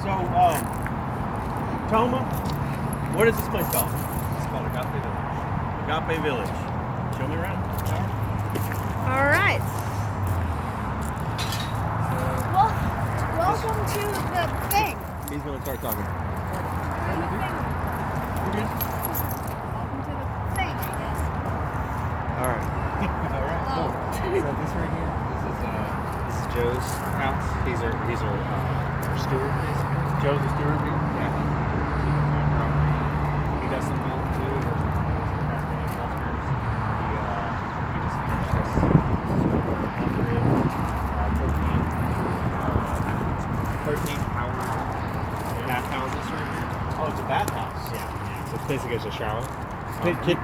So, Toma, what is this place called? It's called Agape Village. Agape Village. Show me around. All right. Well, welcome to the thing. He's going to start talking. Welcome to the thing, I guess. All right. Cool. So this right here, this is Joe's house. He's our steward, basically. Joe's the steward here? Yeah. He does some milk too. He does Cascadia Clusters. He just finished this on-grid propane powered bathhouses right here. Oh, it's a bathhouse. Yeah. So it's basically just a shower.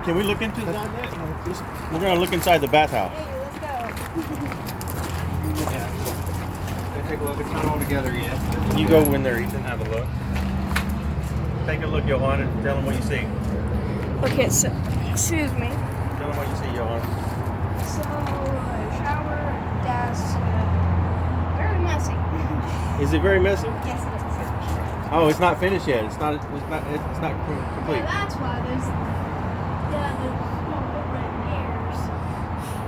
Can we look into that? We're going to look inside the bathhouse. Hey, let's go. Yeah. We'll take a look. It's not all together yet. You go in there, Ethan. Have a look. Take a look, Johan, and tell him what you see. Okay, so, excuse me. Tell him what you see, Johan. So, shower, desk, very messy. Is it very messy? Yes, it is. Oh, it's not finished yet. It's not complete. Yeah, that's why there's the red hairs.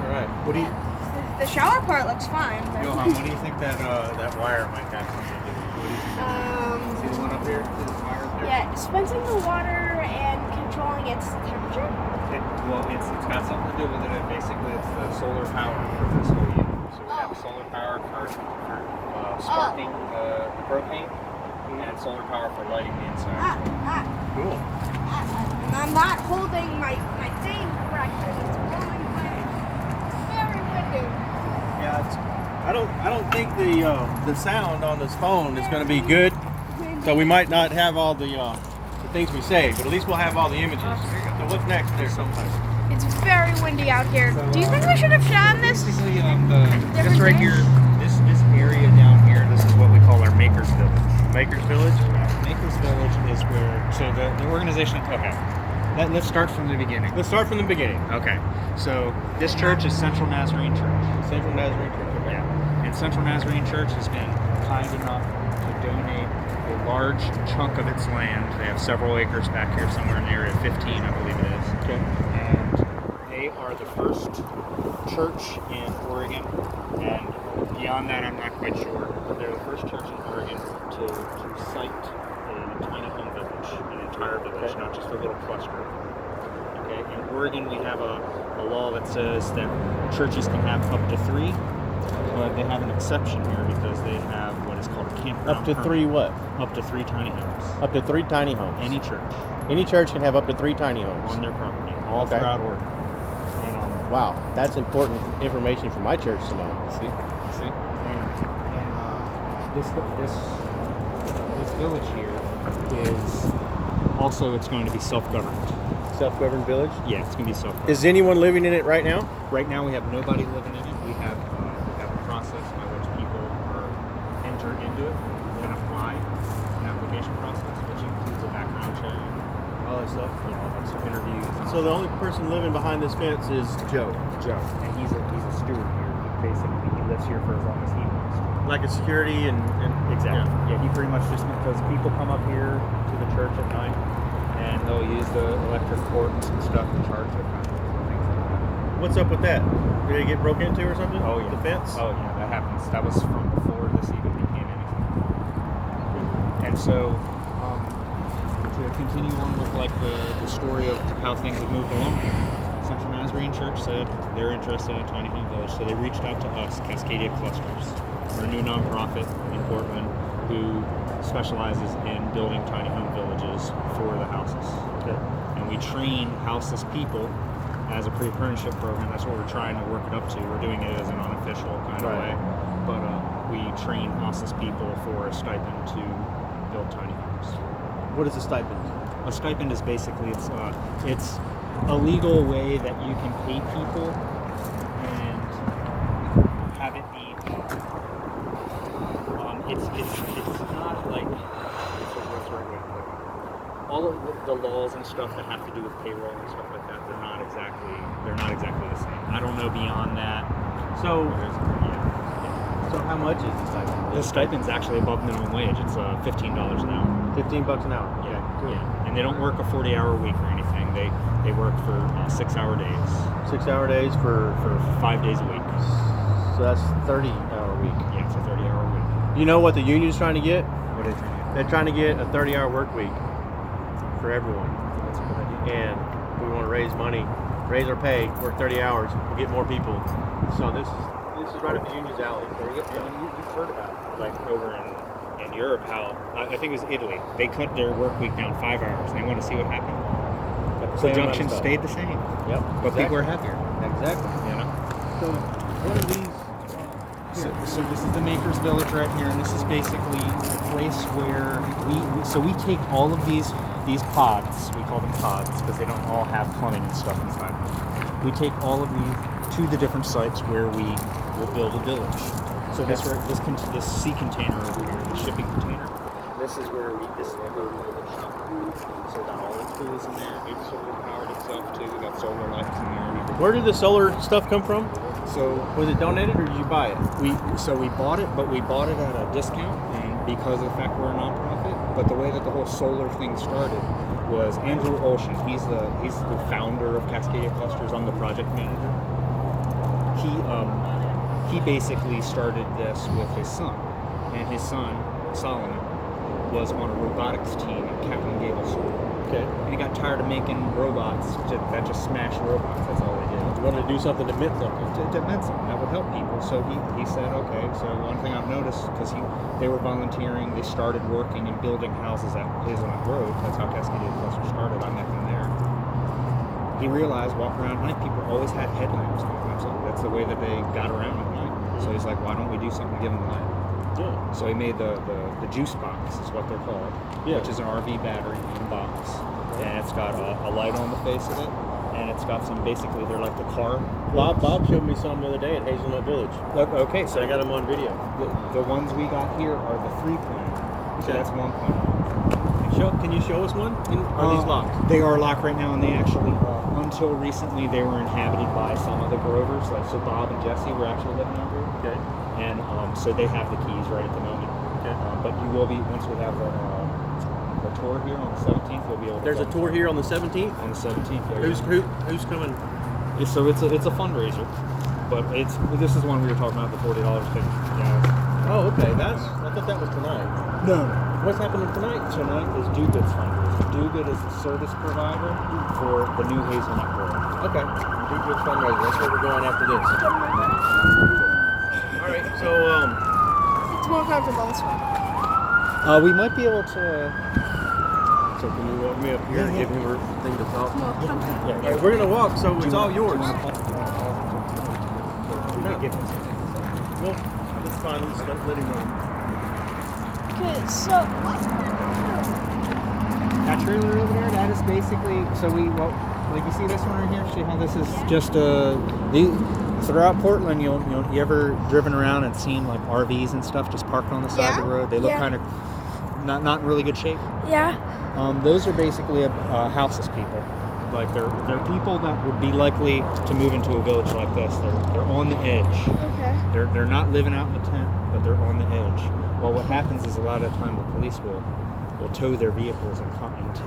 All right. What do you? The shower part looks fine. But, Johan, what do you think that wire might have something to do with? What do you think? See the one up there? See this wire up there? Yeah, dispensing the water and controlling its temperature. It's got something to do with it. Basically, it's the solar power for this whole unit. So we have solar power for sparking the propane, and solar power for lighting the inside. Cool. And I'm not holding my thing correctly. It's blowing away. It's very windy. Yeah, I don't think the sound on this phone is going to be good, so we might not have all the things we say, but at least we'll have all the images. So what's next there? It's very windy out here. Do you think we should have shone this? Basically, this right here, this area down here, this is what we call our Makers Village. Makers Village? Makers Village is where, so the organization, okay, let's start from the beginning. Let's start from the beginning. Okay, so this church is Central Nazarene Church. Central Nazarene Church. Okay. Yeah, and Central Nazarene Church has been kind enough to donate a large chunk of its land. They have several acres back here, somewhere in the area of 15, I believe it is. Okay. And they are the first church in Oregon, and beyond that, I'm not quite sure. But they're the first church in Oregon to site a tiny home village, an entire village, Okay. not just a little cluster. Okay. In Oregon, we have a law that says that churches can have up to 3, but they have an exception here because they have what is called a campground. Up to permit. 3 what? Up to 3 tiny homes. Up to 3 tiny homes. Any church Any church can have up to 3 tiny homes. on their property, all Okay. throughout Oregon. And, Wow, that's important information for my church to know. See, and this village here is also, it's going to be self-governed. Self-governed village? Yeah, it's going to be self-governed. Is anyone living in it right now? Right now, we have nobody living in it. We have a process by which people are entered into it and apply, an application process, which includes a background check, All that stuff. some interviews. So the only person living behind this fence is Joe. Joe, and he's a steward here. Basically, he lives here for as long as he wants to. Like a security and Exactly. Yeah, he pretty much just, because people come up here to the church at night and they'll use the electric cords and stuff to charge their phones and things like that. What's up with that? Did it get broke into or something? Oh, yeah. The fence? Oh, yeah, that happens. That was from before this even became anything. And so, to continue on with like the story of how things have moved along, Central Nazarene Church said they're interested in a tiny home village, so they reached out to us, Cascadia Clusters. We're a new nonprofit in Portland who specializes in building tiny home villages for the houses. Okay. And we train houseless people as a pre-apprenticeship program. That's what we're trying to work it up to. We're doing it as an unofficial kind of way. But we train houseless people for a stipend to build tiny homes. What is a stipend? A stipend is basically, it's a legal way that you can pay people and have it be, it's not like, what's the right way to put it? All of the laws and stuff that have to do with payroll and stuff like that, they're not exactly the same. I don't know beyond that. So So how much is the stipend? The stipend's actually above minimum wage. It's $15 an hour. $15 an hour. Yeah, Okay, cool. yeah. And they don't work a 40-hour week or anything. They work for 6-hour days. 6-hour days for 5 days a week. So that's 30-hour week. Yeah, it's a 30-hour week. You know what the union's trying to get? What are they trying to get? They're trying to get a 30-hour work week for everyone. That's a good idea. And we want to raise money, raise our pay, work 30 hours, we'll get more people. So this is right up the union's alley. You've heard about, like, over in Europe, how, I think it was Italy, they cut their work week down 5 hours, and they want to see what happened. But the Same amount of conjunction stuff. stayed the same. Yep. But people are happier. Exactly. You know? So what are these? So this is the Maker's Village right here, and this is basically a place where we take all of these pods, we call them pods because they don't all have plumbing and stuff inside them. We take all of these to the different sites where we will build a village. So this sea container over here, the shipping container, this is where this is where we build a shop. So we got all the tools in there, it's solar powered itself too, we got solar lights in there and everything. Where did the solar stuff come from? So Was it donated or did you buy it? we bought it, but we bought it at a discount, and because of the fact we're a nonprofit. But the way that the whole solar thing started was Andrew Olshan. He's the founder of Cascadia Clusters. I'm the project manager. He basically started this with his son, and his son Solomon was on a robotics team at Captain Gable School. Okay. And he got tired of making robots that just smash robots. That's all they did. You wanted to do something that meant something. That meant something that would help people. So he said, okay. So one thing I've noticed, because they were volunteering, they started working and building houses at Hazelnut Road. That's how Cascadia Clusters started. I met them there. He realized walking around at night, people always had headlamps on them. So that's the way that they got around at night. So he's like, why don't we do something to give them light? Yeah. So he made the juice box, is what they're called, Yeah. which is an RV battery in box, and it's got a light on the face of it, and it's got some, basically they're like the car. Bob showed me some the other day at Hazelnut Village. Okay, So I got them on video. the ones we got here are the 3-pointer. So Okay. that's 1 Can you show us one? Are these locked? They are locked right now, and they actually, until recently, they were inhabited by some of the Grovers. Like, so Bob and Jesse were actually living over here. Okay. And so they have the keys right at the moment. Okay. But you will be, once we have the tour here on the 17th, we'll be able to. There's a tour here on the 17th. on the 17th. Yeah, Who's coming? Yeah, so it's a fundraiser, but this is one we were talking about, the $40 ticket. Yeah. Oh, okay. I thought that was tonight. No. What's happening tonight? Tonight is Do Good's fundraiser. Do Good is the service provider for the new Hazelnut Road. Okay. Do Good fundraiser. That's where we're going after this. All right. So It's more comfortable this way. We might be able to. So can you walk me up here and give me a thing to talk? More comfortable. Yeah, All right, we're gonna walk, so it's all yours. No. Well, that's fine. I'm just gonna let him run. Okay, so what's That trailer over there, that is basically, like you see this one right here, see how this is just throughout Portland, you ever driven around and seen like RVs and stuff just parked on the side of the road? They look kind of not in really good shape. Yeah. Those are basically houseless people. Like they're people that would be likely to move into a village like this. They're on the edge. Okay. They're not living out in the tent, but they're on the edge. Well, what happens is a lot of the time the police will tow their vehicles and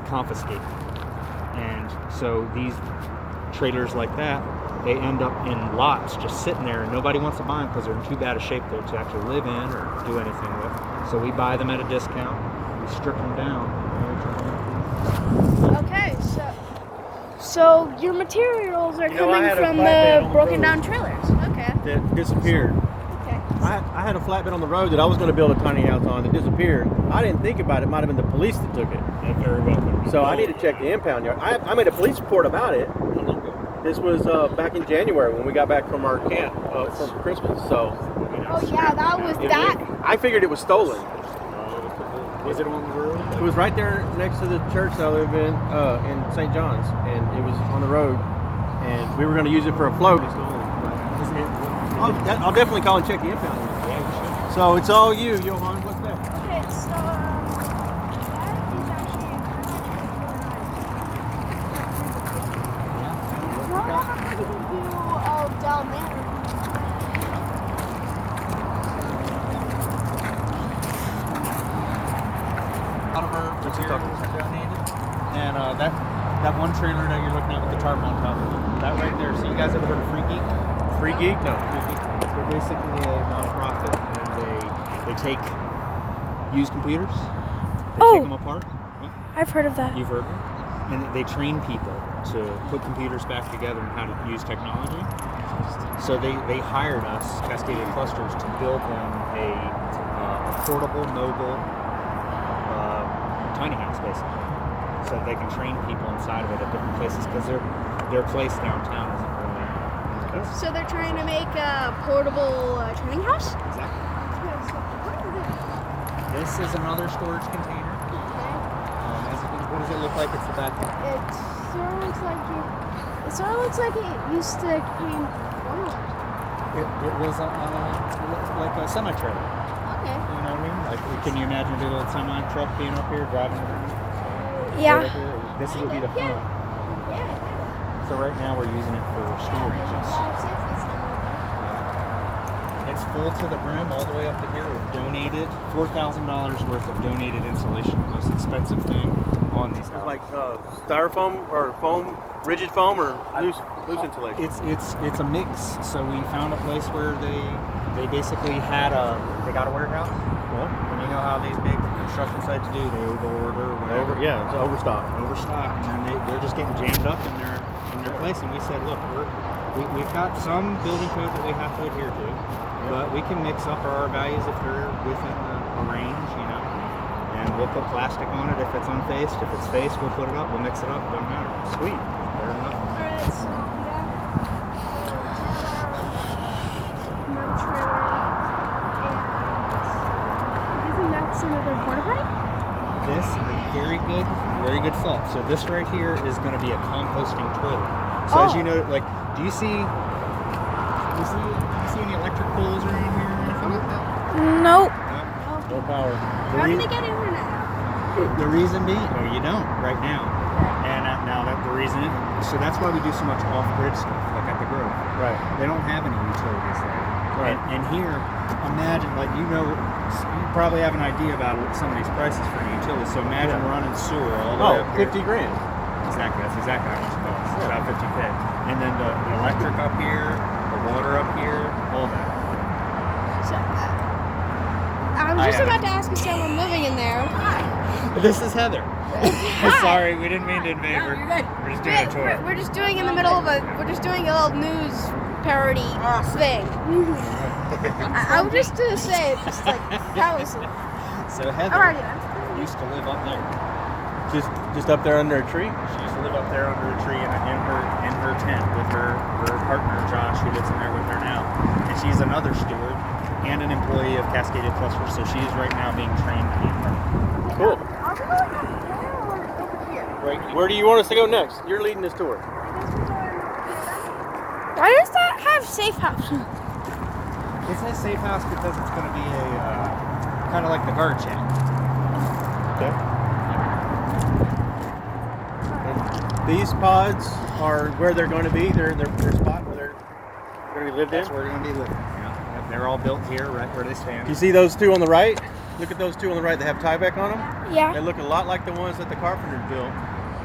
confiscate them. And so these trailers like that, they end up in lots just sitting there, and nobody wants to buy them because they're in too bad a shape to actually live in or do anything with. So we buy them at a discount, we strip them down. Okay, so your materials are I coming had a from flatbed on the the broken road. down trailers. Okay. That disappeared. Okay. I had a flatbed on the road that I was going to build a tiny house on that disappeared. I didn't think about it. It might have been the police that took it. Yeah, very well. So I need to check the impound yard. I made a police report about it. This was back in January when we got back from our camp from Christmas. So Oh yeah, that was that. I figured it was stolen. Was it on the road? It was right there next to the church that I live in St. John's, and it was on the road. And we were going to use it for a float. It's stolen. I'll definitely call and check the impound yard. Yeah, you should. So it's all you, Johan. What's that? Okay, so that is actually what do down there? lot of our materials are donated. And that one trailer that you're looking at with the tarp on top of it, that right there. So you guys ever heard of Free Geek? Free Geek? No. Free Geek. They're basically a nonprofit, and they take used computers, they take them apart. What? I've heard of that. You've heard of it? And they train people to put computers back together and how to use technology. So they hired us, Cascadia Clusters, to build them a portable, mobile, tiny house, basically, so that they can train people inside of it at different places, because their place downtown isn't really. So they're trying to make a portable training house? Exactly. This is another storage container. What does it look like? It's the back. It sort of looks like it used to came forward. It was like a semi-trailer. Okay. You know what I mean? Like, can you imagine a little semi truck being up here driving around? Yeah. Right up here? This would be the front. Yeah. So right now we're using it for storage. It's full to the brim all the way up to here. We've donated $4,000 worth of donated insulation, the most expensive thing on these. It's like styrofoam or foam, rigid foam or loose insulation. It's a mix. So we found a place where they basically had they got a warehouse. Well, And you know how these big construction sites do, they overorder or whatever. it's overstocked. Overstocked, and they're just getting jammed up in their place. And we said, look, we've got some building code that we have to adhere to, but we can mix up our values if they're within a range, you know. And we'll put plastic on it if it's unfaced. If it's faced, we'll put it up. We'll mix it up. It doesn't matter. Sweet. Fair enough. Alright, so that's another porta potty? This is a very good thought. So this right here is going to be a composting toilet. So as you know, like, do you see any electric poles around here or anything like that? Nope. No power. How do they get internet? The reason being, you don't right now. And now that the reason, so that's why we do so much off-grid stuff, like at the Grove. Right. They don't have any utilities there. Right. And here, imagine, like, you probably have an idea about some of these prices for utilities. So imagine running sewer all the way up here. 50 grand. Exactly, that's exactly how much it costs. It's about 50K. And then the electric up here, the water up here, all that. So, I was just about to ask if someone living in there. This is Heather. Sorry, we didn't mean to invade. We're just doing a tour. We're just doing in the middle of we're just doing a little news parody thing. I was just to say, just like, that was. So Heather Alrighty, used to live up there. Just up there under a tree. She used to live up there under a tree in her tent with her partner Josh, who lives in there with her now. And she's another steward and an employee of Cascadia Clusters. So she's right now being trained to be a part. Cool. I'll go over here. Right. Where do you want us to go next? You're leading this tour. Why does that have safe house? It's a safe house because it's going to be a kind of like the guard shack. Okay. These pods are where they're going to be. They're their spot where they're going to be lived in. That's where we're going to be living. Yeah. They're all built here, right where they stand. You see those two on the right? Look at those two on the right. They have tieback on them. They Yeah. look a lot like the ones that the carpenters built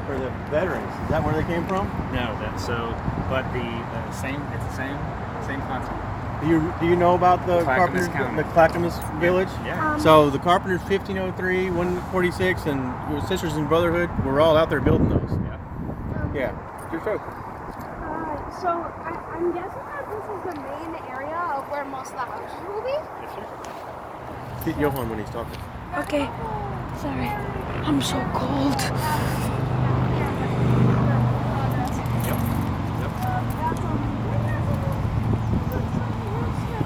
for the veterans. Is that where they came from? No, that's so. But the same. It's the same concept. Do you know about the Clackamas carpenters, County. the Clackamas Village? Yeah. So the carpenters 1503, 146, and Sisters in Brotherhood were all out there building those. Yeah. Your show. So I'm guessing that this is the main area of where most of the houses will be. Yes, sir. Get Johan when he's talking. Okay. Sorry. I'm so cold. Yep.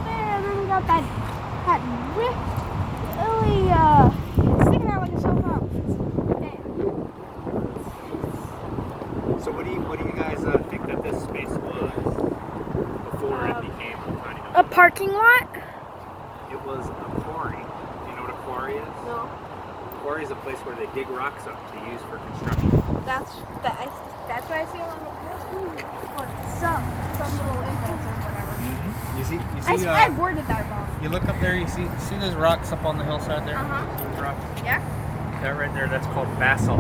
And then we got that rift really sticking out like a sore thumb. So what do you guys think that this space was before it became a tiny home? A parking lot? It was a quarry. Do you know what a quarry is? No, A quarry is a place where they dig rocks up to use for construction. that's what I see on the some little influence or whatever. You see. I worded that wrong. You look up there. You see those rocks up on the hillside there. Uh-huh. Those rocks. Yeah. That right there, that's called basalt.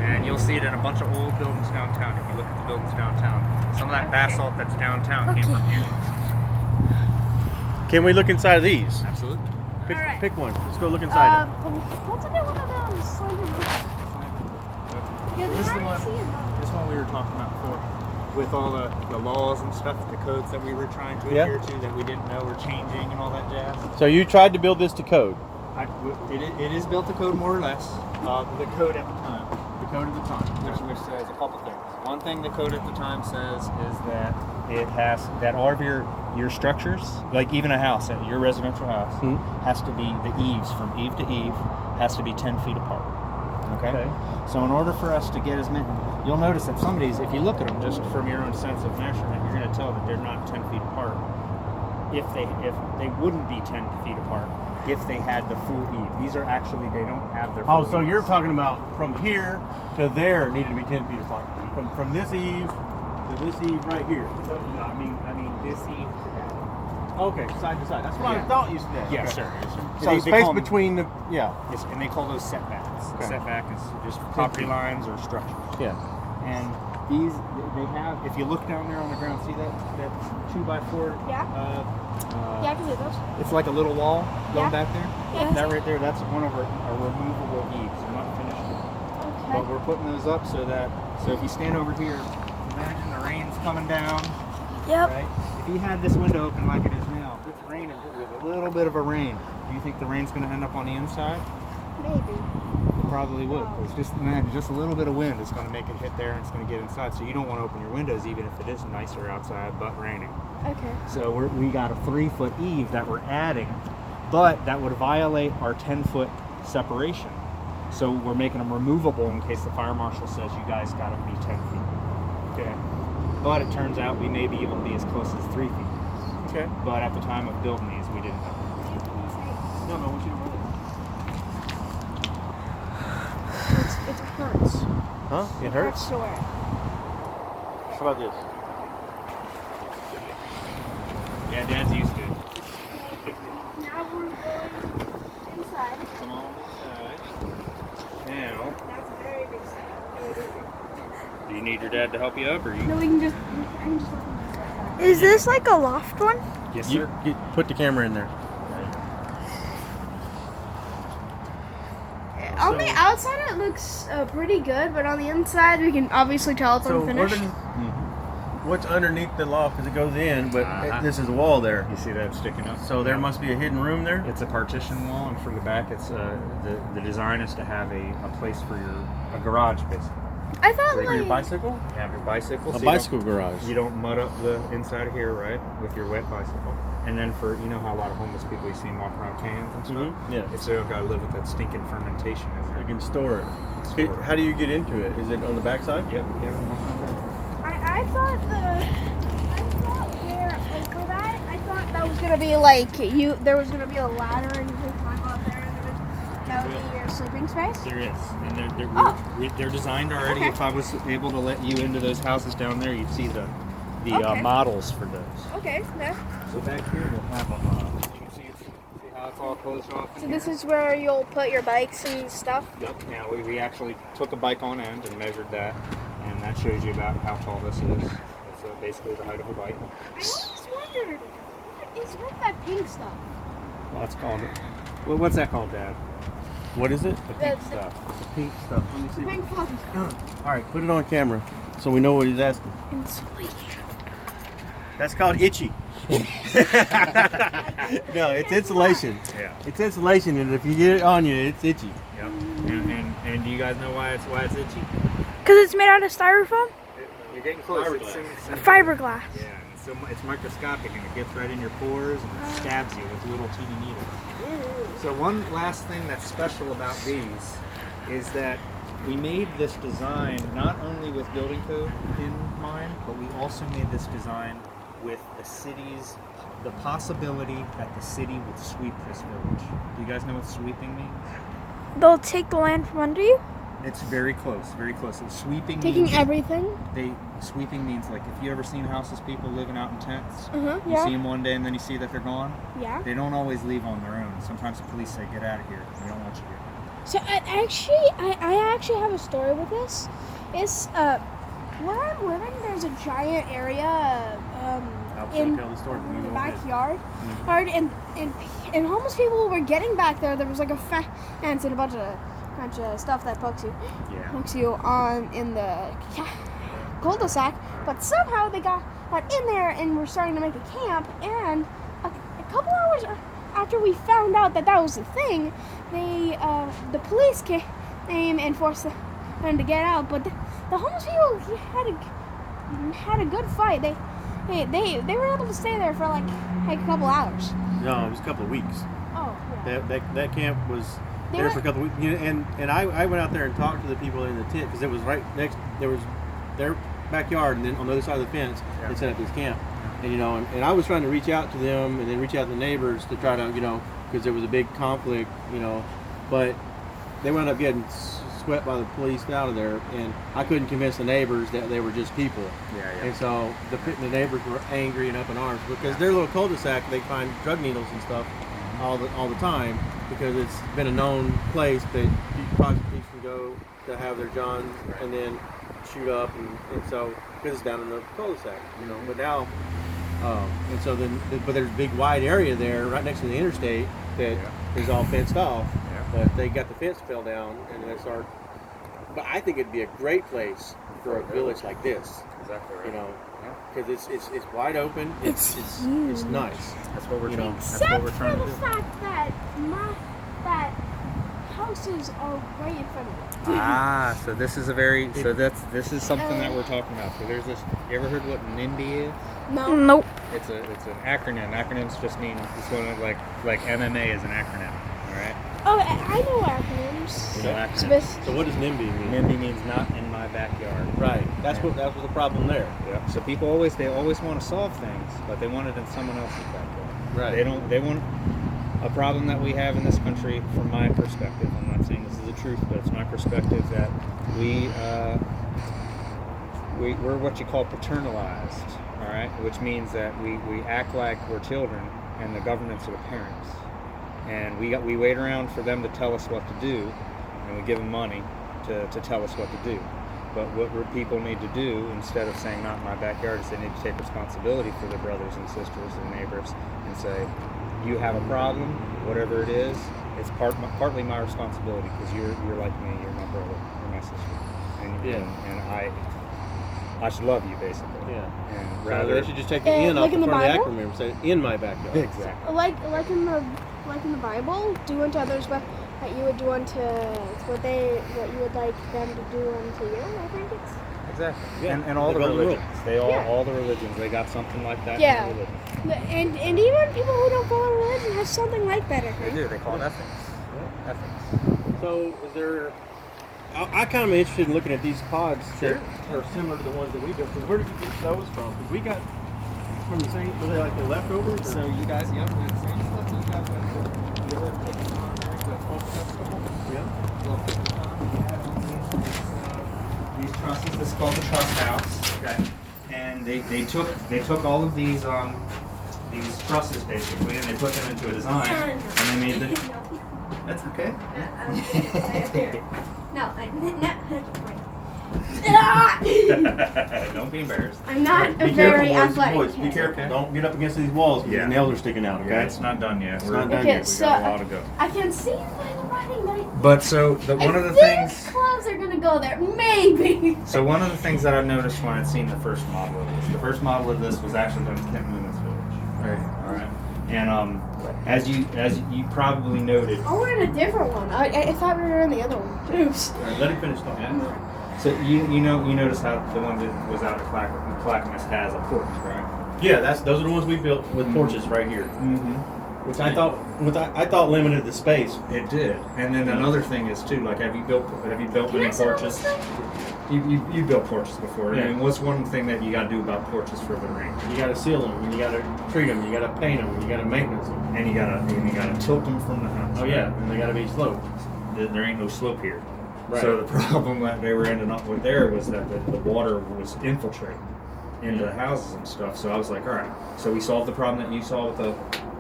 And you'll see it in a bunch of old buildings downtown. If you look at the buildings downtown, some of that basalt that's downtown came from here. Can we look inside of these? Absolutely. Pick, Alright. pick one. Let's go look inside it. What's a good one of those? Yeah, This is the one. This one we were talking about before, with all the laws and stuff, the codes that we were trying to adhere to that we didn't know were changing and all that jazz. So you tried to build this to code. It is built to code more or less. The code at the time. The code at the time, which says a couple things. One thing the code at the time says is that it has that all of your structures, like even a house, your residential house, has to be the eaves from eave to eave has to be 10 feet apart. Okay. So in order for us to get as many, you'll notice that some of these, if you look at them just from your own sense of measurement, you're going to tell that they're not 10 feet apart. If they wouldn't be 10 feet apart if they had the full eave. These are actually, they don't have their full Oh, so eaves. you're talking about from here to there needed to be 10 feet apart. From this eve to this eve right here. No, I mean this eve to that. Okay, side to side. That's what I thought you said. Yes, Okay. sir. Yes, sir. So They space call them- between the Yes, and they call those setbacks. Okay. Setback is just property lines or structures. yeah. And these, they have, if you look down there on the ground, see that 2x4? Yeah. Yeah, I can do those. It's like a little wall going Yeah. back there. Yeah. That right there, that's one of our removable eaves. I'm not finished yet. But Okay. we're putting those up so if you stand over here, imagine the rain's coming down, Yep. right? If you had this window open like it is now, if it's raining with a little bit of a rain, do you think the rain's going to end up on the inside? Maybe. It probably would. It's just imagine just a little bit of wind is going to make it hit there and it's going to get inside. So you don't want to open your windows even if it is nicer outside but raining. Okay. So we got a 3-foot eave that we're adding, but that would violate our 10-foot separation. So we're making them removable in case the fire marshal says you guys got to be 10 feet. Okay. But it turns out we may be able to be as close as 3 feet. Okay. But at the time of building these, we didn't know. No, I want you to roll it. It hurts. Huh? It hurts? to wear. How about this? Yeah, Dad's used to it. Now we're going inside. Come on inside. Now, That's a very big step. do you need your dad to help you up, or you? No, we can just. I can just. Is this like a loft one? Yes, You put the camera in there. On the outside, it looks pretty good, but on the inside, we can obviously tell it's So unfinished. what's underneath the loft? Because it goes in, but Uh-huh. this is a wall there. You see that sticking up? So there must be a hidden room there. It's a partition wall, and from the back, it's the design is to have a place for a garage, basically. I thought For your like. bicycle? You have your bicycle. A so you bicycle garage. You don't mud up the inside of here, right, with your wet bicycle. And then you know how a lot of homeless people you see them walk around cans and stuff. Yeah. If they don't gotta live with that stinking fermentation in there. You can store it. Store it. How do you get into it? Is it on the backside? Yep. I thought where like for that, I thought that was gonna be like there was gonna be a ladder and you could climb up there and that would be your sleeping space. There is, and Oh. they're designed already. Okay. If I was able to let you into those houses down there, you'd see the Okay. models for those. Okay, no. So back here we'll have you see how it's all closed off. So this is where you'll put your bikes and stuff. Yep. Yeah, we actually took a bike on end and measured that, and that shows you about how tall this is. It's basically the height of a bike. I always wondered what is with that pink stuff. Well, that's called it. Well, what's that called, Dad? What is it? The pink The- stuff. Pink stuff. Let me see. Pink fluff. All right, put it on camera so we know what he's asking. That's called itchy. No, it's insulation. Yeah. It's insulation, and if you get it on you, it's itchy. Yep. And do you guys know why it's itchy? Because it's made out of styrofoam? You're getting close. Fiberglass. Yeah, and so it's microscopic and it gets right in your pores and it stabs you with little teeny needles. So one last thing that's special about these is that we made this design not only with building code in mind, but we also made this design with the possibility that the city would sweep this village. Do you guys know what sweeping means? They'll take the land from under you? It's very close, very close. So sweeping Taking means everything. sweeping means like if you ever seen houses, people living out in tents. You see Yeah. them one day and then you see that they're gone. Yeah. They don't always leave on their own. Sometimes the police say, "Get out of here. We don't want you here." So I actually have a story with this. It's where I'm living. There's a giant area in tell the story. the backyard, and homeless people were getting back there. There was like a fence and a bunch of stuff that pokes you on in the cul-de-sac. But somehow they got in there and were starting to make a camp. And a couple hours after we found out that was the thing, the police came and forced them to get out. But the homeless people had a good fight. They were able to stay there for like a couple hours. No, it was a couple of weeks. Oh, yeah. That camp was there for a couple of weeks. You know, and I went out there and talked to the people in the tent because it was right next. There was their backyard, and then on the other side of the fence, they set up this camp. And and I was trying to reach out to them and then reach out to the neighbors to try to because there was a big conflict, but they wound up getting swept by the police out of there, and I couldn't convince the neighbors that they were just people. And so the neighbors were angry and up in arms because their little cul-de-sac, they find drug needles and stuff all the time because it's been a known place that prostitutes can go to have their johns and then shoot up, and so because it's down in the cul-de-sac, But now, and so but there's a big wide area there right next to the interstate that is all fenced off. But they got the fence fell down, and they started. But I think it'd be a great place for a village like this. Exactly right. Because it's wide open. It's nice. That's what we're trying. Except That's what we're trying for to the do. fact that houses are right in front of it. So this is this is something that we're talking about. So there's this. You ever heard what NIMBY is? No. Nope. It's an acronym. Acronyms just mean it's one of like MMA is an acronym. All right. Oh, I know acronyms. You know acronyms. So what does NIMBY mean? NIMBY means not in my backyard. Right. That was the problem there. Yeah. So people always want to solve things, but they want it in someone else's backyard. Right. They want a problem that we have in this country, from my perspective. I'm not saying this is the truth, but it's my perspective that we're what you call paternalized. All right, which means that we act like we're children, and the governments are the parents. And we wait around for them to tell us what to do, and we give them money to tell us what to do. But what people need to do, instead of saying not in my backyard, is they need to take responsibility for their brothers and sisters and neighbors and say, you have a problem, whatever it is, it's partly my responsibility because you're like me, you're my brother, you're my sister, and I should love you, basically. Yeah. And So rather, they should just take the "in" off like in the the front of the Bible? acronym and say "in my backyard." exactly. Like in the Bible, do unto others what you would do unto what you would like them to do unto you. I think it's Exactly. Yeah. And all the The golden rule. religions. All the religions, they got something like that. Yeah. In the religion. and even people who don't follow religion have something like that. I They think. do. They call it ethics. Ethics. So is there? I kind of interested in looking at these pods that are similar to the ones that we built. Where did you get those from? Because we got from the same. Were they like the leftovers? Or? So you guys, we have the same stuff. You have the other pictures on there, the folk festival. These trusses. This is called the truss house. Okay. And they took all of these trusses basically, and they put them into a design, and they made the. That's okay. No, Don't be embarrassed. I'm not Be very careful, athletic. boys. Be careful. Okay. Don't get up against these walls because the nails are sticking out. Okay. Yeah, it's not done yet. not done Okay, yet. so We got a while to go. I can see the writing, But so one of the think things. clothes are gonna go there, maybe. So one of the things that I noticed when I'd seen the first model of this, was actually done in Kent Newman's Village. Right. All right. And as you probably noted. Oh, we're in a different one. I thought we were in the other one. Oops. All right, let him finish talking. Yeah. So you notice how the one that was out at Clackamas has a porch, right? Yeah, those are the ones we built with porches right here. Mm-hmm. Which I thought limited the space. It did. And then another thing is too, like, have you built many porches? You built porches before. Yeah. I mean, what's one thing that you got to do about porches for the rain? You got to seal them, and you got to treat them, you got to paint them, and you got to maintenance them. And you gotta tilt them from the house. Oh yeah, and they got to be sloped. There ain't no slope here. Right. So the problem that they were ending up with there was that the water was infiltrating into the houses and stuff. So I was like, all right. So we solved the problem that you saw with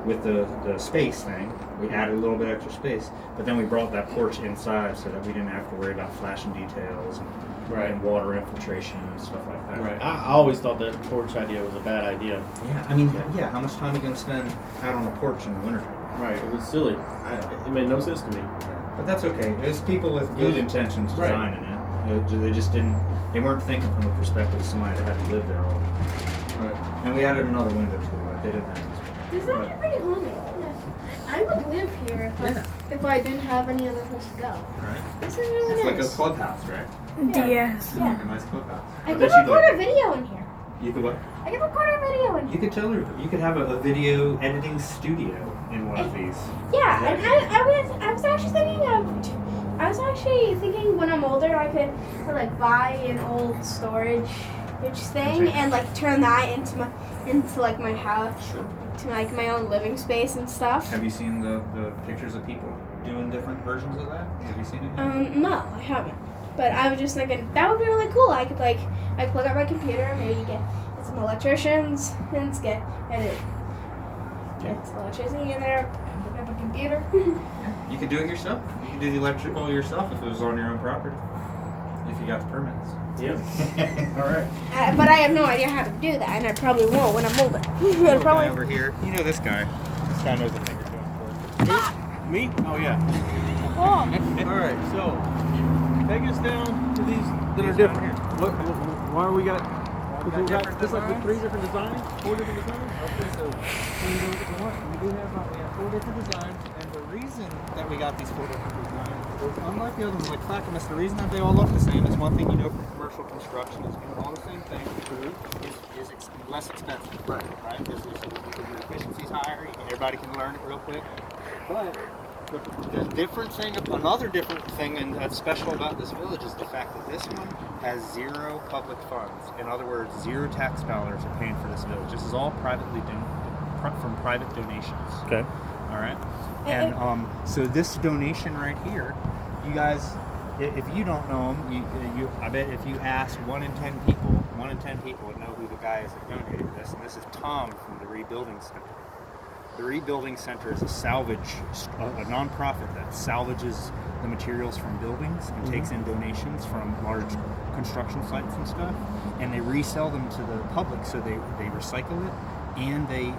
with the space thing. We added a little bit extra space, but then we brought that porch inside so that we didn't have to worry about flashing details and water infiltration and stuff like that. Right. I always thought that porch idea was a bad idea. Yeah, I mean, yeah, how much time are you going to spend out on a porch in the wintertime? Right. It was silly. It made no sense to me. But that's okay. There's people with good intentions designing it. They just didn't, they weren't thinking from the perspective of somebody that had to live there all the time. Right. And we added another window to it. They didn't have to. This is actually pretty homey. Yes. I would live here if I didn't have any other place to go. Right. This is really It's nice. like a clubhouse, right? Yes. Yeah. Like a nice clubhouse. I could record a video in here. You could what? I could record a video in here. You could totally. You could have a video editing studio in one of these. Yeah, and I was actually thinking when I'm older I could like buy an old storage thing and like turn that into like my house, to like my own living space and stuff. Have you seen the pictures of people doing different versions of that? Have you seen it yet? No, I haven't. But I was just thinking that would be really cool. I could plug up my computer, maybe get some electricians and get some electricity in there, plug up a computer. Yeah. You could do it yourself. You could do the electrical yourself if it was on your own property. If you got the permits. Yep. All right. But I have no idea how to do that, and I probably won't when I'm older. Little guy over here. You know this guy. This guy knows a thing or two on Me? Oh yeah. Oh. All right. So take us down to these that are different. Why are we got? Just like with 3 different designs, 4 different designs. Okay, so when you look at the one, we have 4 different designs, and the reason that we got these 4 different designs, unlike the other ones like Clackamas, the reason that they all look the same is one thing you know from commercial construction is doing all the same thing is less expensive. Right. Because your efficiency's higher, everybody can learn it real quick. But the different thing, another different thing and that's special about this village is the fact that this one has 0 public funds. In other words, 0 tax dollars are paying for this village. This is all from private donations. Okay. All right. And so this donation right here, you guys, if you don't know him, I bet if you ask 1 in 10 people would know who the guy is that donated this. And this is Tom from the Rebuilding Center. The Rebuilding Center is a nonprofit that salvages the materials from buildings and takes in donations from large construction sites and stuff, and they resell them to the public. So they recycle it, and they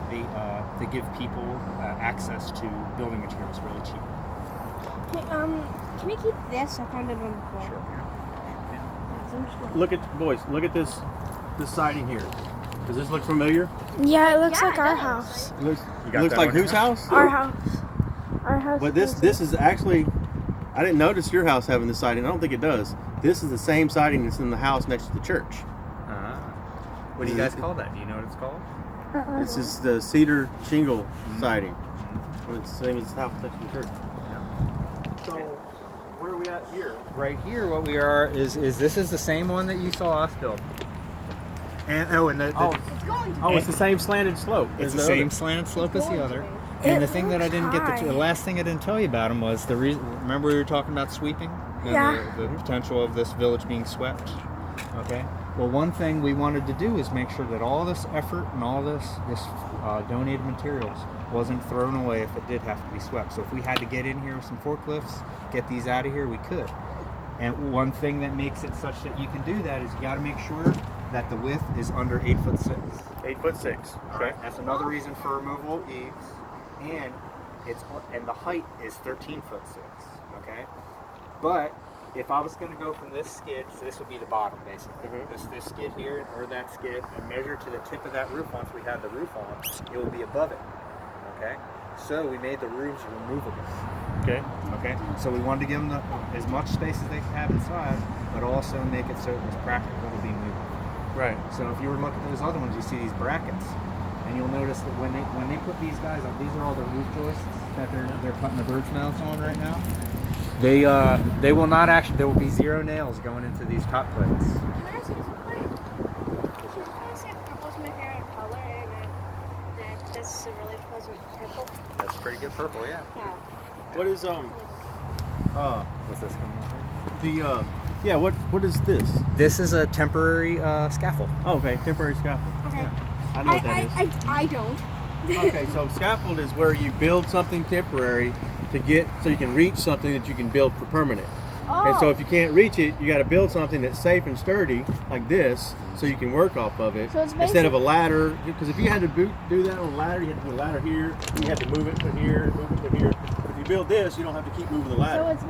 give people access to building materials really cheap. Can we keep this? I found it on the floor. Sure. Look at this siding here. Does this look familiar? Yeah, it looks like it our does. house. It looks that like one whose now? house? Our house. Our house. But this is actually, I didn't notice your house having this siding. I don't think it does. This is the same siding that's in the house next to the church. What do you guys call that? Do you know what it's called? This is the cedar shingle siding. It's the same as the house next to the church. So, where are we at here? Right here, what we are is this is the same one that you saw us build. And it's the same slanted slope. It's the same slanted slope as the other. And the thing that I didn't get the last thing I didn't tell you about them was the reason. Remember we were talking about sweeping and Yeah. the potential of this village being swept. Okay. Well, one thing we wanted to do is make sure that all this effort and all this donated materials wasn't thrown away if it did have to be swept. So if we had to get in here with some forklifts, get these out of here, we could. And one thing that makes it such that you can do that is you got to make sure that the width is under 8'6". 8'6". Okay. That's another reason for removal of eaves, and the height is 13'6". Okay. But if I was going to go from this skid, so this would be the bottom basically. This skid here or that skid, and measure to the tip of that roof once we had the roof on, it will be above it. Okay. So we made the roofs removable. Okay. Okay. So we wanted to give them as much space as they could have inside, but also make it so it was practical to be moved. Right. So if you were looking at those other ones, you see these brackets, and you'll notice that when they put these guys up, these are all the roof joists that they're putting the bird's mouths on right now. They will not actually. There will be 0 nails going into these top plates. Can I see some plate? I say purple's my favorite color, and that this is a really pleasant purple. That's pretty good purple, yeah. Yeah. What is What's this coming what is this? This is a temporary scaffold. Oh, okay, temporary scaffold. Okay. Yeah. I know what that is. I don't. Okay, so scaffold is where you build something temporary to get so you can reach something that you can build for permanent. And so if you can't reach it, you got to build something that's safe and sturdy like this, so you can work off of it So it's instead of a ladder. Because if you had to do that on a ladder, you had to put a ladder here. You had to move it, put here, move it, put here. But if you build this, you don't have to keep moving the ladder. So it's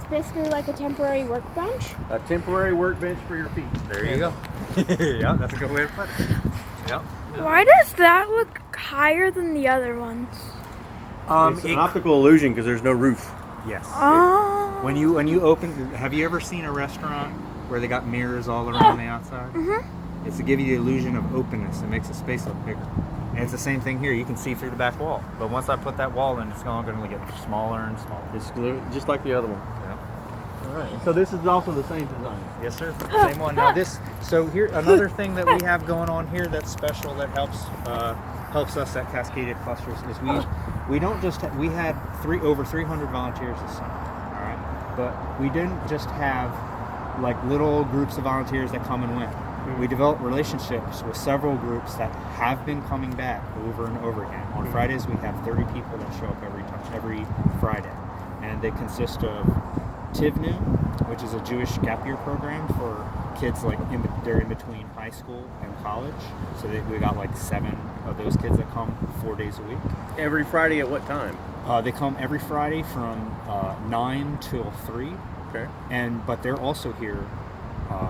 basically like a temporary workbench. A temporary workbench for your feet. There you go. Yeah, that's a good way to put it. Yep. Why does that look higher than the other ones? It's an optical illusion because there's no roof. Yes. Oh. When you open, have you ever seen a restaurant where they got mirrors all around the outside? Mm-hmm. It's to give you the illusion of openness. It makes the space look bigger. And it's the same thing here. You can see through the back wall. But once I put that wall in, it's going to get smaller and smaller. It's just like the other one. Yeah. All right. So this is also the same design. Yes, sir. Same one. Now so here, another thing that we have going on here that's special that helps us at Cascadia Clusters is we don't just we had over 300 volunteers this summer. All right, but we didn't just have like little groups of volunteers that come and went. We developed relationships with several groups that have been coming back over and over again. On Fridays, we have 30 people that show up every Friday, and they consist of Tivnu, which is a Jewish gap year program for kids they're in between high school and college. So we got like 7 of those kids that come 4 days a week. Every Friday at what time? They come every Friday from 9 till 3. Okay. But they're also here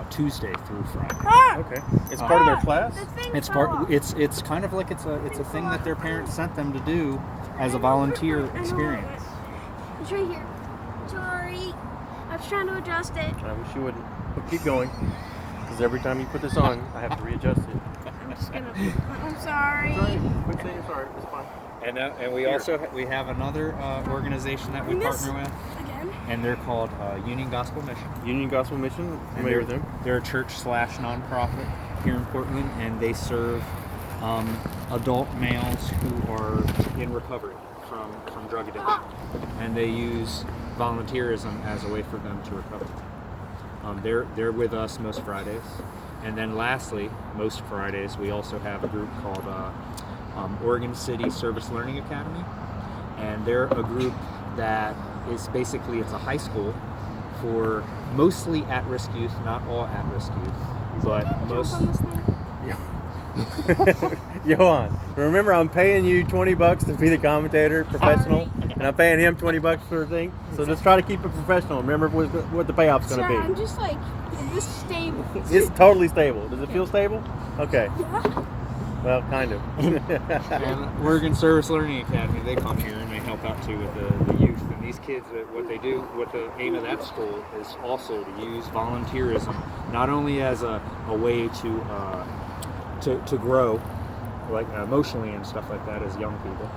Tuesday through Friday. Okay. It's part of their class? It's part. It's kind of like it's a thing that their parents sent them to do as a volunteer experience. It's right here. Sorry. I was trying to adjust it. I wish you wouldn't. But keep going. Because every time you put this on, I have to readjust it. I'm just gonna. I'm sorry. Quit saying sorry. It's fine. And we also we have another organization that we partner with, Again? and they're called Union Gospel Mission. Union Gospel Mission. Familiar with them? They're a church / nonprofit here in Portland, and they serve adult males who are in recovery from drug addiction, and they use volunteerism as a way for them to recover. They're with us most Fridays, and then lastly, most Fridays we also have a group called Oregon City Service Learning Academy, and they're a group that is basically it's a high school for mostly at-risk youth, not all at-risk youth, but most. Johan, remember I'm paying you $20 to be the commentator, professional, and I'm paying him $20 for a thing. So let's try to keep it professional. Remember what the payoff's going to be. I'm just like, is this stable? It's totally stable. Does it feel stable? Okay. Yeah. Well, kind of. And Oregon Service Learning Academy, they come here and they help out too with the youth. And these kids, what they do, what the aim of that school is also to use volunteerism, not only as a way to grow, like emotionally and stuff like that as young people,